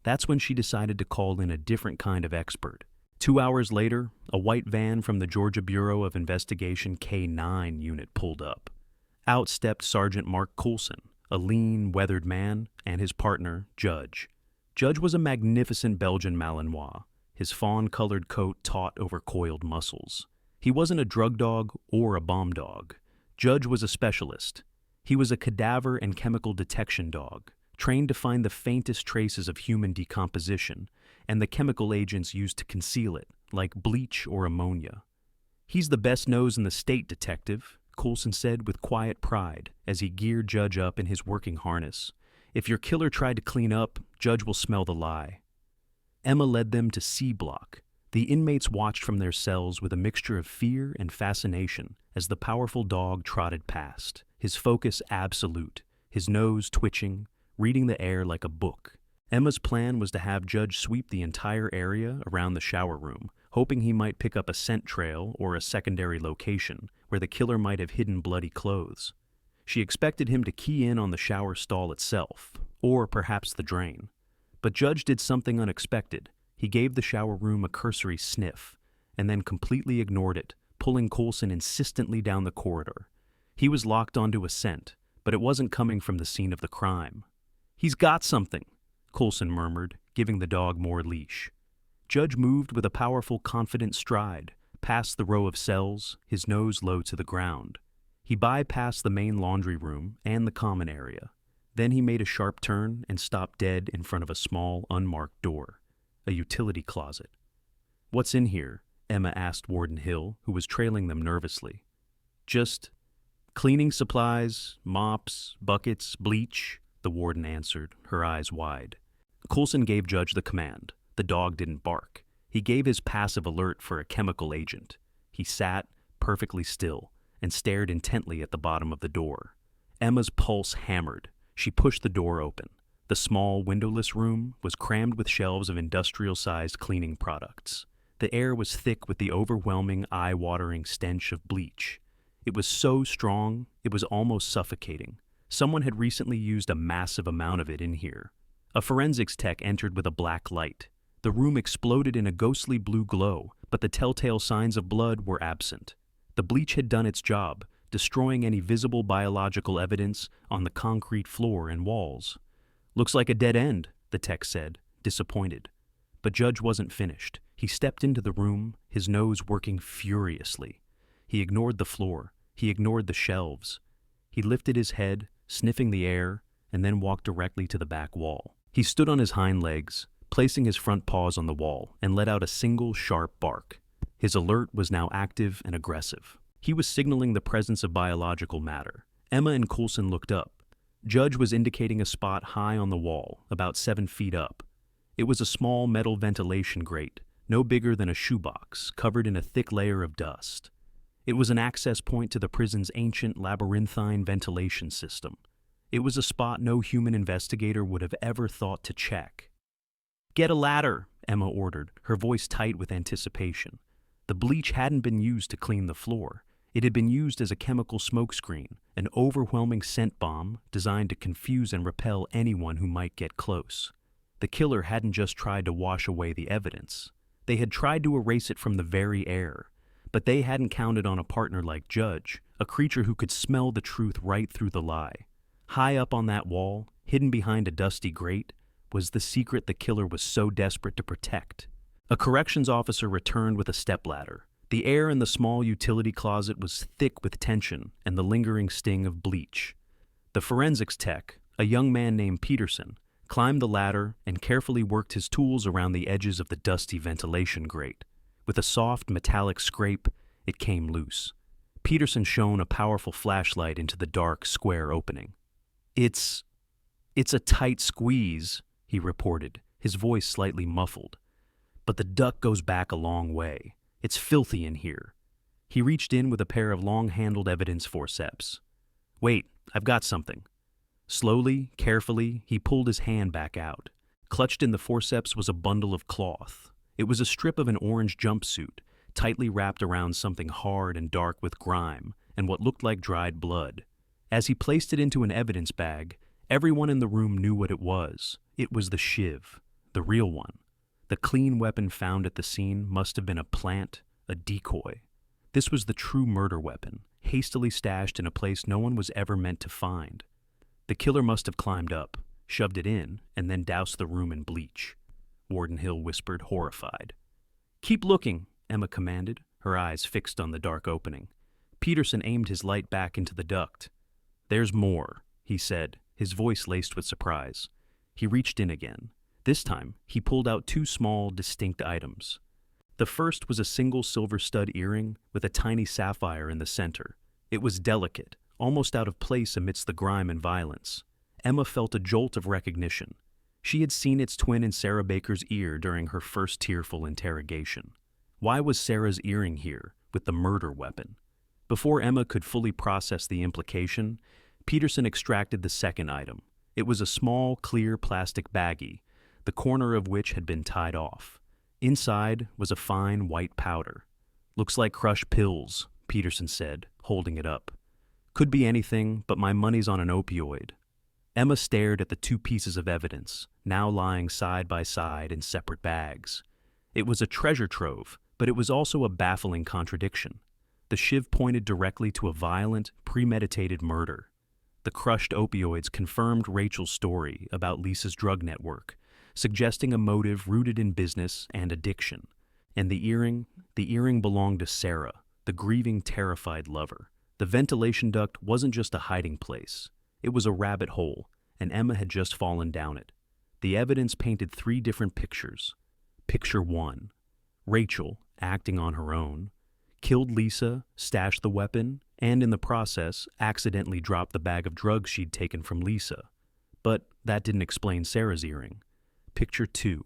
That's when she decided to call in a different kind of expert. 2 hours later, a white van from the Georgia Bureau of Investigation K-9 unit pulled up. Out stepped Sergeant Mark Coulson, a lean, weathered man, and his partner, Judge. Judge was a magnificent Belgian Malinois, his fawn-colored coat taut over coiled muscles. He wasn't a drug dog or a bomb dog. Judge was a specialist. He was a cadaver and chemical detection dog, trained to find the faintest traces of human decomposition and the chemical agents used to conceal it, like bleach or ammonia. He's the best nose in the state, Detective, Coulson said with quiet pride as he geared Judge up in his working harness. If your killer tried to clean up, Judge will smell the lie. Emma led them to C block. The inmates watched from their cells with a mixture of fear and fascination as the powerful dog trotted past, his focus absolute, his nose twitching, reading the air like a book. Emma's plan was to have Judge sweep the entire area around the shower room, hoping he might pick up a scent trail or a secondary location where the killer might have hidden bloody clothes. She expected him to key in on the shower stall itself, or perhaps the drain. But Judge did something unexpected. He gave the shower room a cursory sniff, and then completely ignored it, pulling Coulson insistently down the corridor. He was locked onto a scent, but it wasn't coming from the scene of the crime. He's got something, Coulson murmured, giving the dog more leash. Judge moved with a powerful, confident stride, past the row of cells, his nose low to the ground. He bypassed the main laundry room and the common area. Then he made a sharp turn and stopped dead in front of a small, unmarked door, a utility closet. What's in here? Emma asked Warden Hill, who was trailing them nervously. Just cleaning supplies, mops, buckets, bleach, the warden answered, her eyes wide. Coulson gave Judge the command. The dog didn't bark. He gave his passive alert for a chemical agent. He sat, perfectly still, and stared intently at the bottom of the door. Emma's pulse hammered. She pushed the door open. The small, windowless room was crammed with shelves of industrial-sized cleaning products. The air was thick with the overwhelming, eye-watering stench of bleach. It was so strong, it was almost suffocating. Someone had recently used a massive amount of it in here. A forensics tech entered with a black light. The room exploded in a ghostly blue glow, but the telltale signs of blood were absent. The bleach had done its job, destroying any visible biological evidence on the concrete floor and walls. "Looks like a dead end," the tech said, disappointed. But Judge wasn't finished. He stepped into the room, his nose working furiously. He ignored the floor. He ignored the shelves. He lifted his head, sniffing the air, and then walked directly to the back wall. He stood on his hind legs, placing his front paws on the wall, and let out a single sharp bark. His alert was now active and aggressive. He was signaling the presence of biological matter. Emma and Coulson looked up. Judge was indicating a spot high on the wall, about 7 feet up. It was a small metal ventilation grate, no bigger than a shoebox, covered in a thick layer of dust. It was an access point to the prison's ancient labyrinthine ventilation system. It was a spot no human investigator would have ever thought to check. "Get a ladder," Emma ordered, her voice tight with anticipation. The bleach hadn't been used to clean the floor. It had been used as a chemical smokescreen, an overwhelming scent bomb designed to confuse and repel anyone who might get close. The killer hadn't just tried to wash away the evidence. They had tried to erase it from the very air. But they hadn't counted on a partner like Judge, a creature who could smell the truth right through the lie. High up on that wall, hidden behind a dusty grate, was the secret the killer was so desperate to protect. A corrections officer returned with a stepladder. The air in the small utility closet was thick with tension and the lingering sting of bleach. The forensics tech, a young man named Peterson, climbed the ladder and carefully worked his tools around the edges of the dusty ventilation grate. With a soft, metallic scrape, it came loose. Peterson shone a powerful flashlight into the dark, square opening. It's a tight squeeze," he reported, his voice slightly muffled. "But the duct goes back a long way. It's filthy in here." He reached in with a pair of long-handled evidence forceps. "Wait, I've got something." Slowly, carefully, he pulled his hand back out. Clutched in the forceps was a bundle of cloth. It was a strip of an orange jumpsuit, tightly wrapped around something hard and dark with grime and what looked like dried blood. As he placed it into an evidence bag, everyone in the room knew what it was. It was the shiv, the real one. The clean weapon found at the scene must have been a plant, a decoy. This was the true murder weapon, hastily stashed in a place no one was ever meant to find. The killer must have climbed up, shoved it in, and then doused the room in bleach. Warden Hill whispered, horrified. "Keep looking," Emma commanded, her eyes fixed on the dark opening. Peterson aimed his light back into the duct. "There's more," he said, his voice laced with surprise. He reached in again. This time, he pulled out 2 small, distinct items. The first was a single silver stud earring with a tiny sapphire in the center. It was delicate, almost out of place amidst the grime and violence. Emma felt a jolt of recognition. She had seen its twin in Sarah Baker's ear during her first tearful interrogation. Why was Sarah's earring here, with the murder weapon? Before Emma could fully process the implication, Peterson extracted the second item. It was a small, clear plastic baggie, the corner of which had been tied off. Inside was a fine white powder. "Looks like crushed pills," Peterson said, holding it up. "Could be anything, but my money's on an opioid." Emma stared at the 2 pieces of evidence, now lying side by side in separate bags. It was a treasure trove, but it was also a baffling contradiction. The shiv pointed directly to a violent, premeditated murder. The crushed opioids confirmed Rachel's story about Lisa's drug network, suggesting a motive rooted in business and addiction. And the earring belonged to Sarah, the grieving, terrified lover. The ventilation duct wasn't just a hiding place. It was a rabbit hole, and Emma had just fallen down it. The evidence painted 3 different pictures. Picture 1. Rachel, acting on her own, killed Lisa, stashed the weapon, and in the process, accidentally dropped the bag of drugs she'd taken from Lisa. But that didn't explain Sarah's earring. Picture 2.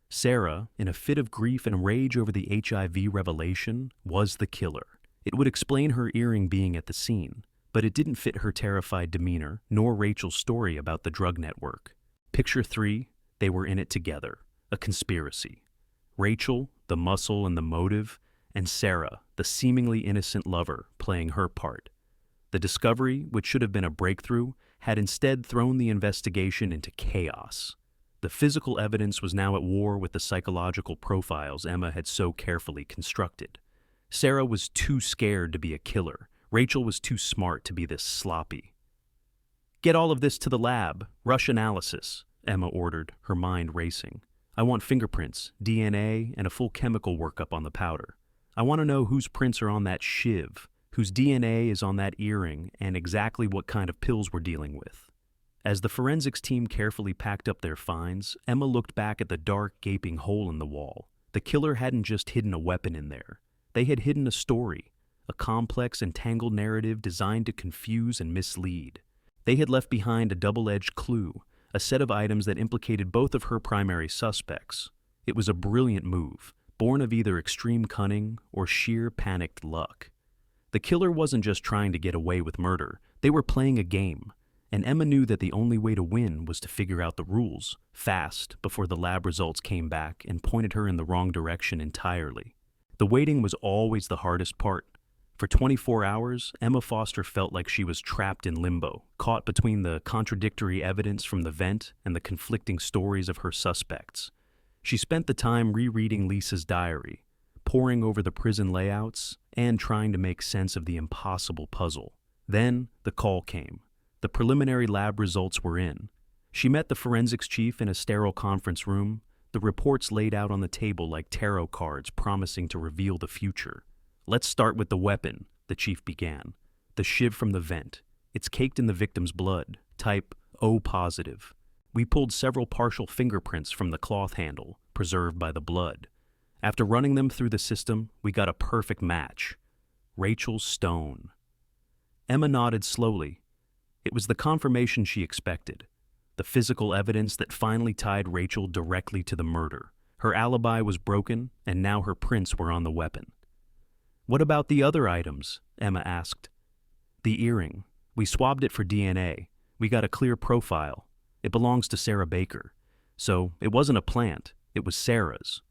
Sarah, in a fit of grief and rage over the HIV revelation, was the killer. It would explain her earring being at the scene, but it didn't fit her terrified demeanor, nor Rachel's story about the drug network. Picture 3. They were in it together. A conspiracy. Rachel, the muscle and the motive, and Sarah, the seemingly innocent lover, playing her part. The discovery, which should have been a breakthrough, had instead thrown the investigation into chaos. The physical evidence was now at war with the psychological profiles Emma had so carefully constructed. Sarah was too scared to be a killer. Rachel was too smart to be this sloppy. "Get all of this to the lab. Rush analysis," Emma ordered, her mind racing. "I want fingerprints, DNA, and a full chemical workup on the powder. I want to know whose prints are on that shiv, whose DNA is on that earring, and exactly what kind of pills we're dealing with." As the forensics team carefully packed up their finds, Emma looked back at the dark, gaping hole in the wall. The killer hadn't just hidden a weapon in there. They had hidden a story, a complex and tangled narrative designed to confuse and mislead. They had left behind a double-edged clue, a set of items that implicated both of her primary suspects. It was a brilliant move, born of either extreme cunning or sheer panicked luck. The killer wasn't just trying to get away with murder. They were playing a game, and Emma knew that the only way to win was to figure out the rules, fast, before the lab results came back and pointed her in the wrong direction entirely. The waiting was always the hardest part. For 24 hours, Emma Foster felt like she was trapped in limbo, caught between the contradictory evidence from the vent and the conflicting stories of her suspects. She spent the time rereading Lisa's diary, poring over the prison layouts, and trying to make sense of the impossible puzzle. Then, the call came. The preliminary lab results were in. She met the forensics chief in a sterile conference room, the reports laid out on the table like tarot cards promising to reveal the future. "Let's start with the weapon," the chief began. "The shiv from the vent. It's caked in the victim's blood, type O positive. We pulled several partial fingerprints from the cloth handle, preserved by the blood. After running them through the system, we got a perfect match. Rachel Stone." Emma nodded slowly. It was the confirmation she expected. The physical evidence that finally tied Rachel directly to the murder. Her alibi was broken, and now her prints were on the weapon. "What about the other items?" Emma asked. "The earring. We swabbed it for DNA. We got a clear profile. It belongs to Sarah Baker. So it wasn't a plant. It was Sarah's."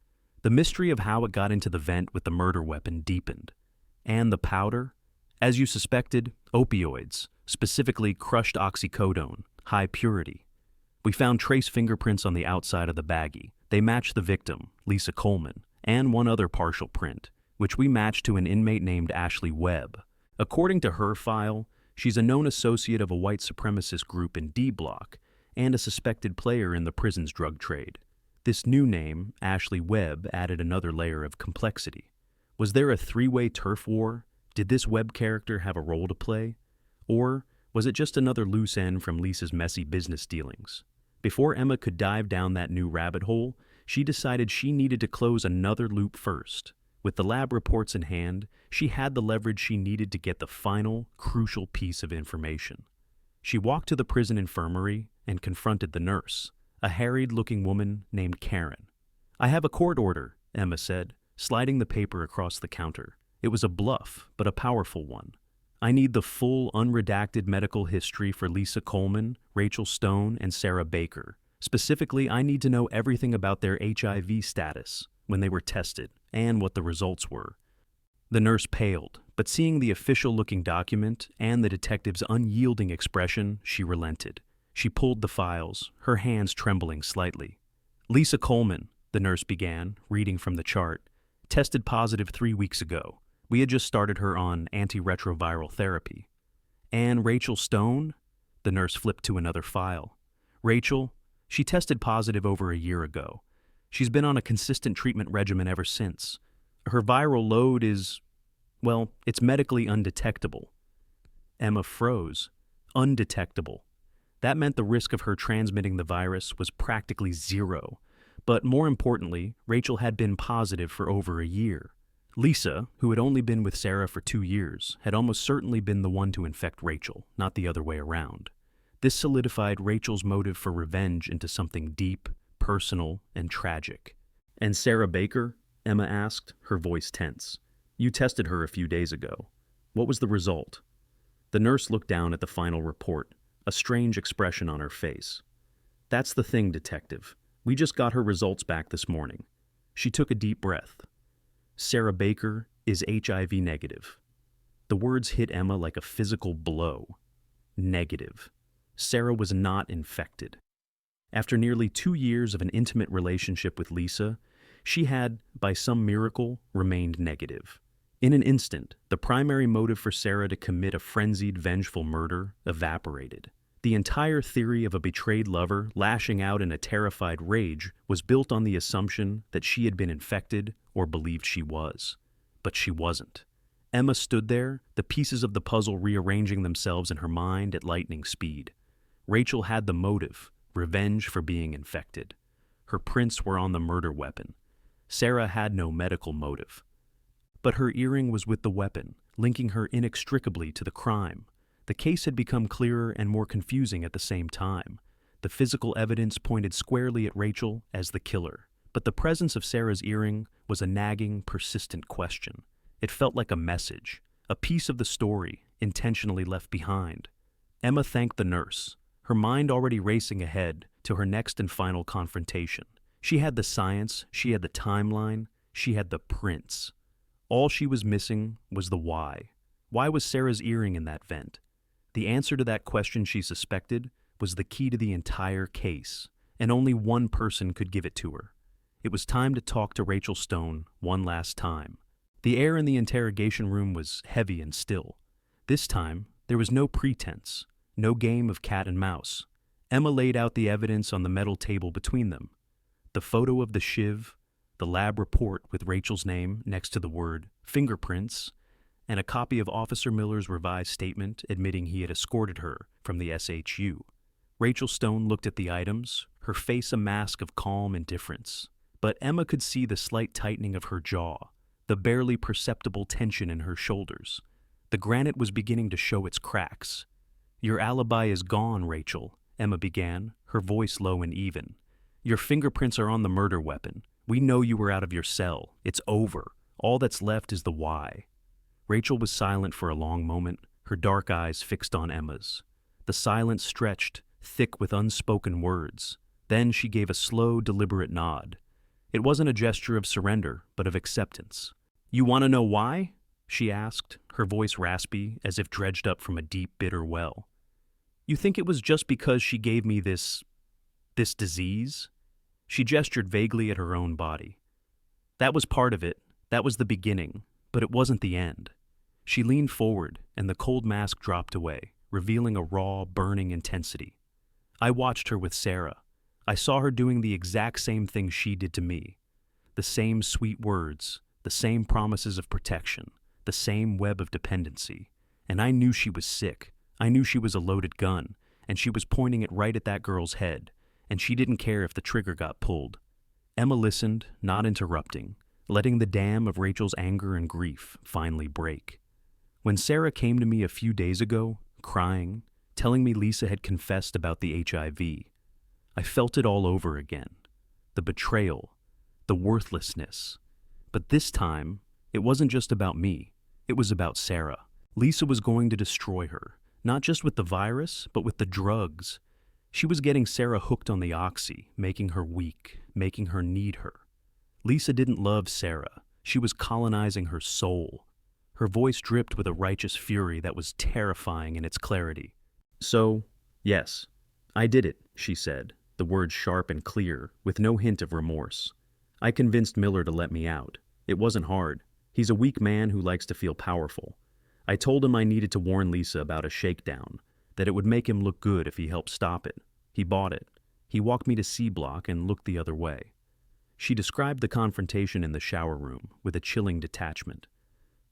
The mystery of how it got into the vent with the murder weapon deepened. And the powder? As you suspected, opioids, specifically crushed oxycodone, high purity. We found trace fingerprints on the outside of the baggie. They matched the victim, Lisa Coleman, and one other partial print, which we matched to an inmate named Ashley Webb. According to her file, she's a known associate of a white supremacist group in D Block and a suspected player in the prison's drug trade. This new name, Ashley Webb, added another layer of complexity. Was there a three-way turf war? Did this Webb character have a role to play? Or was it just another loose end from Lisa's messy business dealings? Before Emma could dive down that new rabbit hole, she decided she needed to close another loop first. With the lab reports in hand, she had the leverage she needed to get the final, crucial piece of information. She walked to the prison infirmary and confronted the nurse, a harried-looking woman named Karen. "I have a court order," Emma said, sliding the paper across the counter. It was a bluff, but a powerful one. "I need the full, unredacted medical history for Lisa Coleman, Rachel Stone, and Sarah Baker. Specifically, I need to know everything about their HIV status, when they were tested, and what the results were." The nurse paled, but seeing the official-looking document and the detective's unyielding expression, she relented. She pulled the files, her hands trembling slightly. "Lisa Coleman," the nurse began, reading from the chart, "tested positive 3 weeks ago. We had just started her on antiretroviral therapy." "And Rachel Stone?" The nurse flipped to another file. "Rachel, she tested positive over a year ago. She's been on a consistent treatment regimen ever since. Her viral load is, well, it's medically undetectable." Emma froze. Undetectable. That meant the risk of her transmitting the virus was practically zero. But more importantly, Rachel had been positive for over a year. Lisa, who had only been with Sarah for 2 years, had almost certainly been the one to infect Rachel, not the other way around. This solidified Rachel's motive for revenge into something deep, personal, and tragic. "And Sarah Baker?" Emma asked, her voice tense. "You tested her a few days ago. What was the result?" The nurse looked down at the final report, a strange expression on her face. "That's the thing, detective. We just got her results back this morning." She took a deep breath. "Sarah Baker is HIV negative." The words hit Emma like a physical blow. Negative. Sarah was not infected. After nearly 2 years of an intimate relationship with Lisa, she had, by some miracle, remained negative. In an instant, the primary motive for Sarah to commit a frenzied, vengeful murder evaporated. The entire theory of a betrayed lover lashing out in a terrified rage was built on the assumption that she had been infected or believed she was. But she wasn't. Emma stood there, the pieces of the puzzle rearranging themselves in her mind at lightning speed. Rachel had the motive, revenge for being infected. Her prints were on the murder weapon. Sarah had no medical motive. But her earring was with the weapon, linking her inextricably to the crime. The case had become clearer and more confusing at the same time. The physical evidence pointed squarely at Rachel as the killer. But the presence of Sarah's earring was a nagging, persistent question. It felt like a message, a piece of the story intentionally left behind. Emma thanked the nurse, her mind already racing ahead to her next and final confrontation. She had the science, she had the timeline, she had the prints. All she was missing was the why. Why was Sarah's earring in that vent? The answer to that question, she suspected, was the key to the entire case, and only one person could give it to her. It was time to talk to Rachel Stone one last time. The air in the interrogation room was heavy and still. This time, there was no pretense, no game of cat and mouse. Emma laid out the evidence on the metal table between them. The photo of the shiv, the lab report with Rachel's name next to the word fingerprints, and a copy of Officer Miller's revised statement admitting he had escorted her from the SHU. Rachel Stone looked at the items, her face a mask of calm indifference. But Emma could see the slight tightening of her jaw, the barely perceptible tension in her shoulders. The granite was beginning to show its cracks. "Your alibi is gone, Rachel," Emma began, her voice low and even. "Your fingerprints are on the murder weapon. We know you were out of your cell. It's over. All that's left is the why." Rachel was silent for a long moment, her dark eyes fixed on Emma's. The silence stretched, thick with unspoken words. Then she gave a slow, deliberate nod. It wasn't a gesture of surrender, but of acceptance. "You want to know why?" she asked, her voice raspy, as if dredged up from a deep, bitter well. "You think it was just because she gave me this disease?" She gestured vaguely at her own body. "That was part of it. That was the beginning, but it wasn't the end." She leaned forward, and the cold mask dropped away, revealing a raw, burning intensity. "I watched her with Sarah. I saw her doing the exact same thing she did to me. The same sweet words, the same promises of protection, the same web of dependency. And I knew she was sick. I knew she was a loaded gun, and she was pointing it right at that girl's head, and she didn't care if the trigger got pulled." Emma listened, not interrupting, letting the dam of Rachel's anger and grief finally break. "When Sarah came to me a few days ago, crying, telling me Lisa had confessed about the HIV, I felt it all over again. The betrayal, the worthlessness. But this time, it wasn't just about me. It was about Sarah. Lisa was going to destroy her, not just with the virus, but with the drugs. She was getting Sarah hooked on the oxy, making her weak, making her need her. Lisa didn't love Sarah. She was colonizing her soul. Her voice dripped with a righteous fury that was terrifying in its clarity. "So, yes, I did it," she said, the words sharp and clear, with no hint of remorse. "I convinced Miller to let me out. It wasn't hard. He's a weak man who likes to feel powerful. I told him I needed to warn Lisa about a shakedown, that it would make him look good if he helped stop it. He bought it. He walked me to C Block and looked the other way." She described the confrontation in the shower room with a chilling detachment.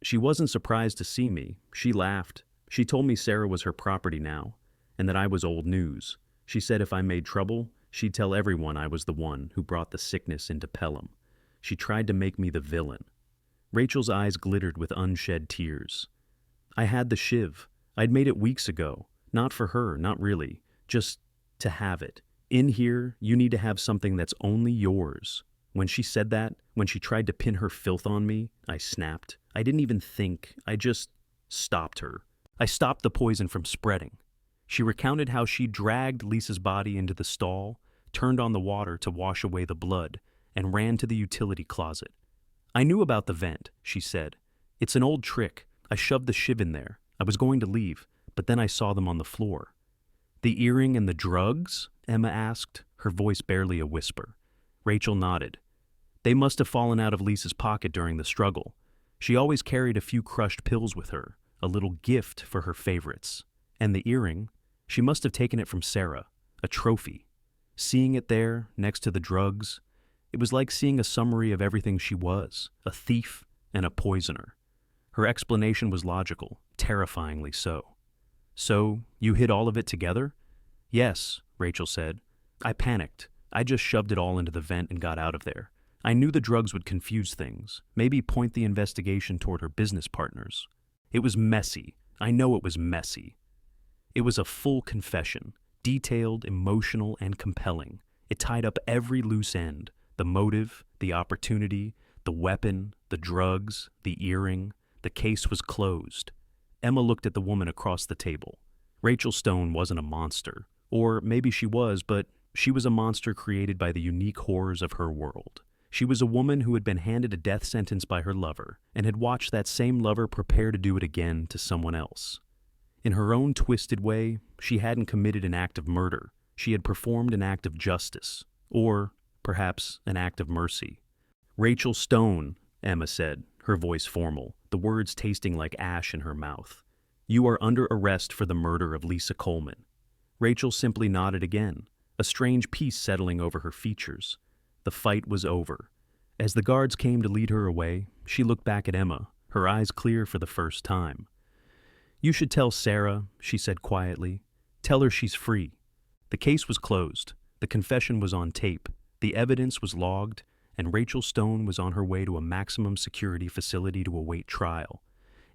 "She wasn't surprised to see me. She laughed. She told me Sarah was her property now, and that I was old news. She said if I made trouble, she'd tell everyone I was the one who brought the sickness into Pelham. She tried to make me the villain." Rachel's eyes glittered with unshed tears. I had the shiv. I'd made it weeks ago. Not for her, not really. Just to have it. In here, you need to have something that's only yours. When she said that, when she tried to pin her filth on me, I snapped. I didn't even think. I just stopped her. I stopped the poison from spreading. She recounted how she dragged Lisa's body into the stall, turned on the water to wash away the blood, and ran to the utility closet. I knew about the vent, she said. It's an old trick. I shoved the shiv in there. I was going to leave, but then I saw them on the floor. The earring and the drugs? Emma asked, her voice barely a whisper. Rachel nodded. They must have fallen out of Lisa's pocket during the struggle. She always carried a few crushed pills with her, a little gift for her favorites. And the earring, she must have taken it from Sarah, a trophy. Seeing it there, next to the drugs, it was like seeing a summary of everything she was, a thief and a poisoner. Her explanation was logical, terrifyingly so. So, you hid all of it together? Yes, Rachel said. I panicked. I just shoved it all into the vent and got out of there. I knew the drugs would confuse things, maybe point the investigation toward her business partners. It was messy. I know it was messy. It was a full confession, detailed, emotional, and compelling. It tied up every loose end, the motive, the opportunity, the weapon, the drugs, the earring. The case was closed. Emma looked at the woman across the table. Rachel Stone wasn't a monster. Or maybe she was, but she was a monster created by the unique horrors of her world. She was a woman who had been handed a death sentence by her lover and had watched that same lover prepare to do it again to someone else. In her own twisted way, she hadn't committed an act of murder. She had performed an act of justice, or perhaps an act of mercy. Rachel Stone, Emma said, her voice formal, the words tasting like ash in her mouth. You are under arrest for the murder of Lisa Coleman. Rachel simply nodded again, a strange peace settling over her features. The fight was over. As the guards came to lead her away, she looked back at Emma, her eyes clear for the first time. You should tell Sarah, she said quietly. Tell her she's free. The case was closed. The confession was on tape. The evidence was logged, and Rachel Stone was on her way to a maximum security facility to await trial.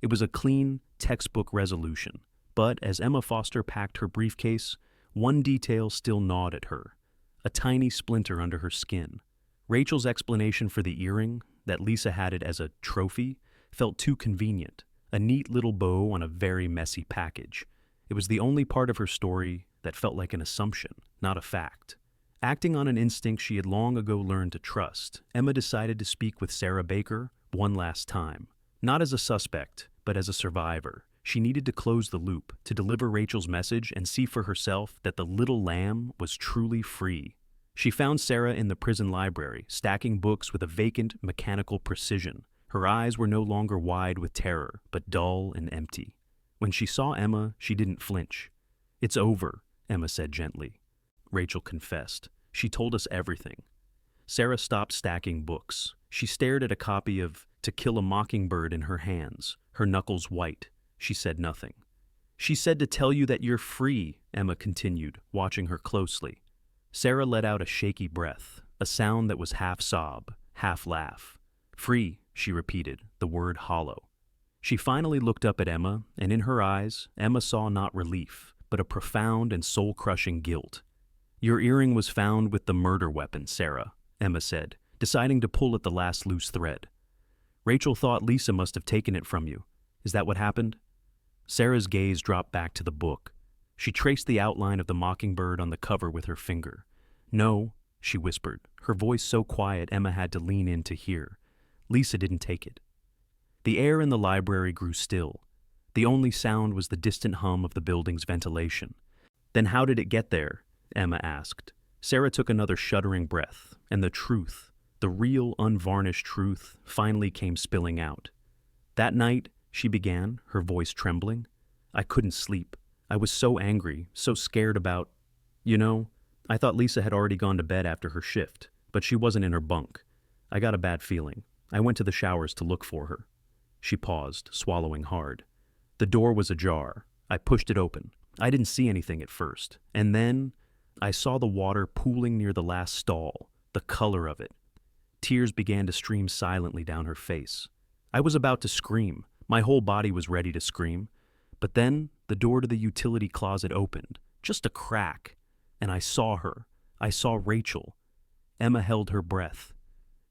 It was a clean, textbook resolution, but as Emma Foster packed her briefcase, one detail still gnawed at her. A tiny splinter under her skin. Rachel's explanation for the earring, that Lisa had it as a trophy, felt too convenient, a neat little bow on a very messy package. It was the only part of her story that felt like an assumption, not a fact. Acting on an instinct she had long ago learned to trust, Emma decided to speak with Sarah Baker one last time. Not as a suspect, but as a survivor. She needed to close the loop, to deliver Rachel's message and see for herself that the little lamb was truly free. She found Sarah in the prison library, stacking books with a vacant, mechanical precision. Her eyes were no longer wide with terror, but dull and empty. When she saw Emma, she didn't flinch. It's over, Emma said gently. Rachel confessed. She told us everything. Sarah stopped stacking books. She stared at a copy of To Kill a Mockingbird in her hands, her knuckles white. She said nothing. She said to tell you that you're free, Emma continued, watching her closely. Sarah let out a shaky breath, a sound that was half sob, half laugh. Free, she repeated, the word hollow. She finally looked up at Emma, and in her eyes, Emma saw not relief, but a profound and soul-crushing guilt. Your earring was found with the murder weapon, Sarah, Emma said, deciding to pull at the last loose thread. Rachel thought Lisa must have taken it from you. Is that what happened? Sarah's gaze dropped back to the book. She traced the outline of the mockingbird on the cover with her finger. No, she whispered, her voice so quiet Emma had to lean in to hear. Lisa didn't take it. The air in the library grew still. The only sound was the distant hum of the building's ventilation. Then how did it get there? Emma asked. Sarah took another shuddering breath, and the truth, the real unvarnished truth, finally came spilling out. That night, she began, her voice trembling, I couldn't sleep. I was so angry, so scared about... I thought Lisa had already gone to bed after her shift, but she wasn't in her bunk. I got a bad feeling. I went to the showers to look for her. She paused, swallowing hard. The door was ajar. I pushed it open. I didn't see anything at first. And then I saw the water pooling near the last stall, the color of it. Tears began to stream silently down her face. I was about to scream. My whole body was ready to scream. But then the door to the utility closet opened, just a crack, and I saw her. I saw Rachel. Emma held her breath.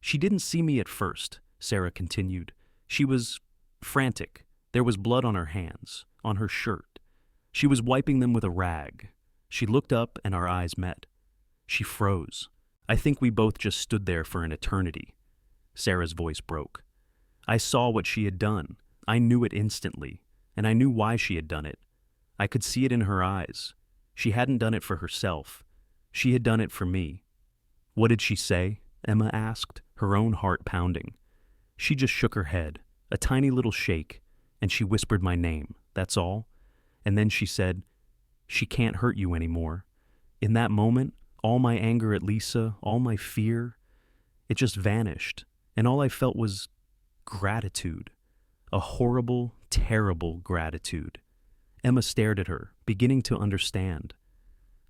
She didn't see me at first, Sarah continued. She was frantic. There was blood on her hands, on her shirt. She was wiping them with a rag. She looked up and our eyes met. She froze. I think we both just stood there for an eternity. Sarah's voice broke. I saw what she had done. I knew it instantly, and I knew why she had done it. I could see it in her eyes. She hadn't done it for herself. She had done it for me. What did she say? Emma asked, her own heart pounding. She just shook her head, a tiny little shake, and she whispered my name, that's all. And then she said, "She can't hurt you anymore." In that moment, all my anger at Lisa, all my fear, it just vanished, and all I felt was gratitude. A horrible, terrible gratitude. Emma stared at her, beginning to understand.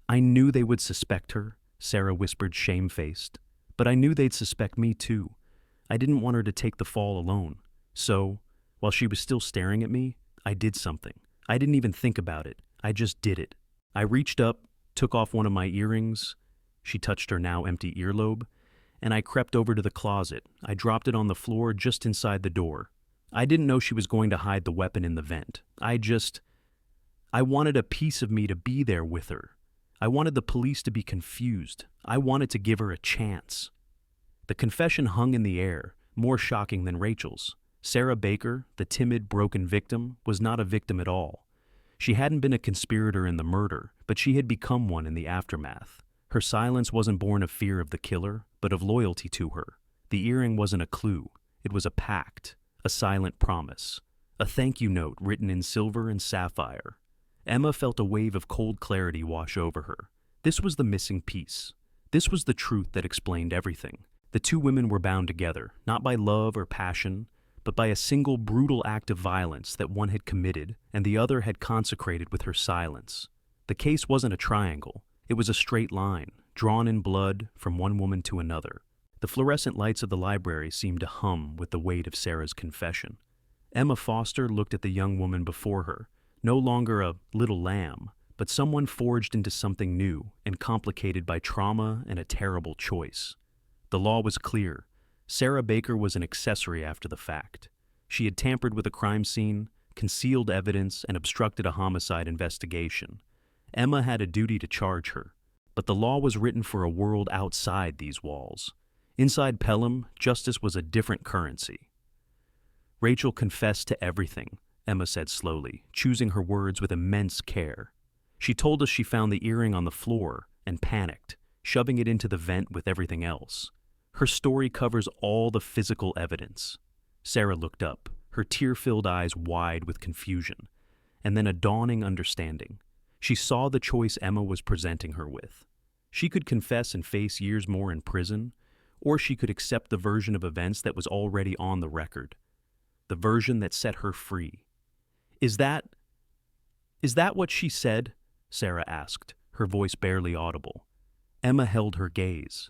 I knew they would suspect her, Sarah whispered shamefaced. But I knew they'd suspect me too. I didn't want her to take the fall alone. So, while she was still staring at me, I did something. I didn't even think about it. I just did it. I reached up, took off one of my earrings. She touched her now empty earlobe. And I crept over to the closet. I dropped it on the floor just inside the door. I didn't know she was going to hide the weapon in the vent. I wanted a piece of me to be there with her. I wanted the police to be confused. I wanted to give her a chance. The confession hung in the air, more shocking than Rachel's. Sarah Baker, the timid, broken victim, was not a victim at all. She hadn't been a conspirator in the murder, but she had become one in the aftermath. Her silence wasn't born of fear of the killer, but of loyalty to her. The earring wasn't a clue. It was a pact, a silent promise, a thank you note written in silver and sapphire. Emma felt a wave of cold clarity wash over her. This was the missing piece. This was the truth that explained everything. The two women were bound together, not by love or passion, but by a single brutal act of violence that one had committed and the other had consecrated with her silence. The case wasn't a triangle. It was a straight line, drawn in blood from one woman to another. The fluorescent lights of the library seemed to hum with the weight of Sarah's confession. Emma Foster looked at the young woman before her, no longer a little lamb, but someone forged into something new and complicated by trauma and a terrible choice. The law was clear. Sarah Baker was an accessory after the fact. She had tampered with a crime scene, concealed evidence, and obstructed a homicide investigation. Emma had a duty to charge her, but the law was written for a world outside these walls. Inside Pelham, justice was a different currency. Rachel confessed to everything, Emma said slowly, choosing her words with immense care. She told us she found the earring on the floor and panicked, shoving it into the vent with everything else. Her story covers all the physical evidence. Sarah looked up, her tear-filled eyes wide with confusion, and then a dawning understanding. She saw the choice Emma was presenting her with. She could confess and face years more in prison, or she could accept the version of events that was already on the record, the version that set her free. Is that what she said? Sarah asked, her voice barely audible. Emma held her gaze.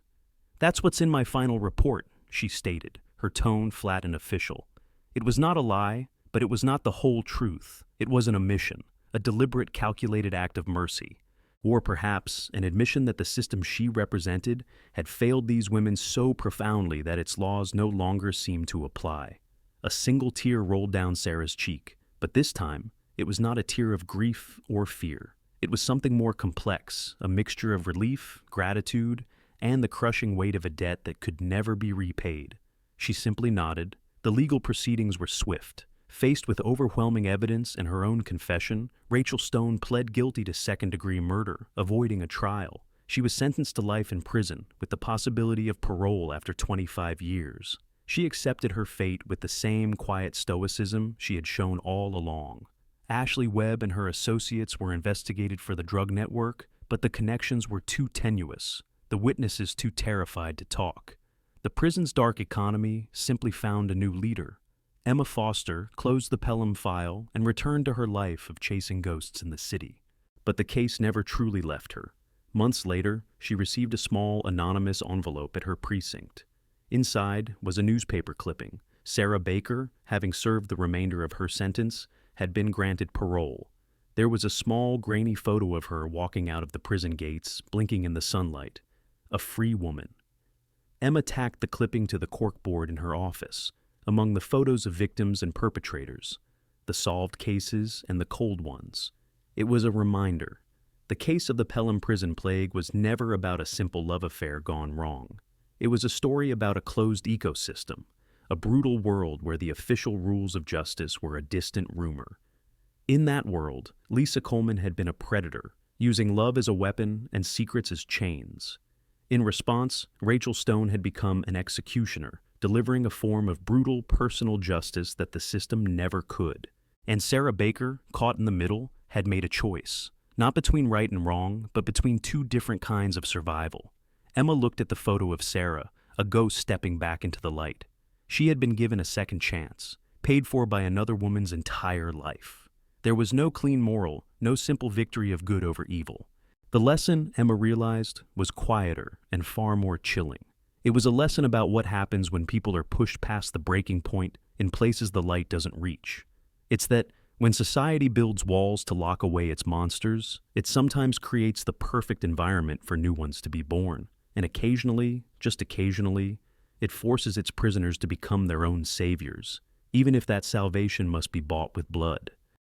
That's what's in my final report, she stated, her tone flat and official. It was not a lie, but it was not the whole truth. It was an omission, a deliberate, calculated act of mercy, or perhaps an admission that the system she represented had failed these women so profoundly that its laws no longer seemed to apply. A single tear rolled down Sarah's cheek, but this time it was not a tear of grief or fear. It was something more complex, a mixture of relief, gratitude, and the crushing weight of a debt that could never be repaid. She simply nodded. The legal proceedings were swift. Faced with overwhelming evidence and her own confession, Rachel Stone pled guilty to second-degree murder, avoiding a trial. She was sentenced to life in prison, with the possibility of parole after 25 years. She accepted her fate with the same quiet stoicism she had shown all along. Ashley Webb and her associates were investigated for the drug network, but the connections were too tenuous, the witnesses too terrified to talk. The prison's dark economy simply found a new leader. Emma Foster closed the Pelham file and returned to her life of chasing ghosts in the city. But the case never truly left her. Months later, she received a small, anonymous envelope at her precinct. Inside was a newspaper clipping, Sarah Baker, having served the remainder of her sentence, had been granted parole. There was a small, grainy photo of her walking out of the prison gates, blinking in the sunlight. A free woman. Emma tacked the clipping to the corkboard in her office, among the photos of victims and perpetrators, the solved cases and the cold ones. It was a reminder. The case of the Pelham prison plague was never about a simple love affair gone wrong. It was a story about a closed ecosystem, a brutal world where the official rules of justice were a distant rumor. In that world, Lisa Coleman had been a predator, using love as a weapon and secrets as chains. In response, Rachel Stone had become an executioner, delivering a form of brutal personal justice that the system never could. And Sarah Baker, caught in the middle, had made a choice, not between right and wrong, but between two different kinds of survival. Emma looked at the photo of Sarah, a ghost stepping back into the light. She had been given a second chance, paid for by another woman's entire life. There was no clean moral, no simple victory of good over evil. The lesson, Emma realized, was quieter and far more chilling. It was a lesson about what happens when people are pushed past the breaking point in places the light doesn't reach. It's that when society builds walls to lock away its monsters, it sometimes creates the perfect environment for new ones to be born. And occasionally, just occasionally, it forces its prisoners to become their own saviors, even if that salvation must be bought with blood.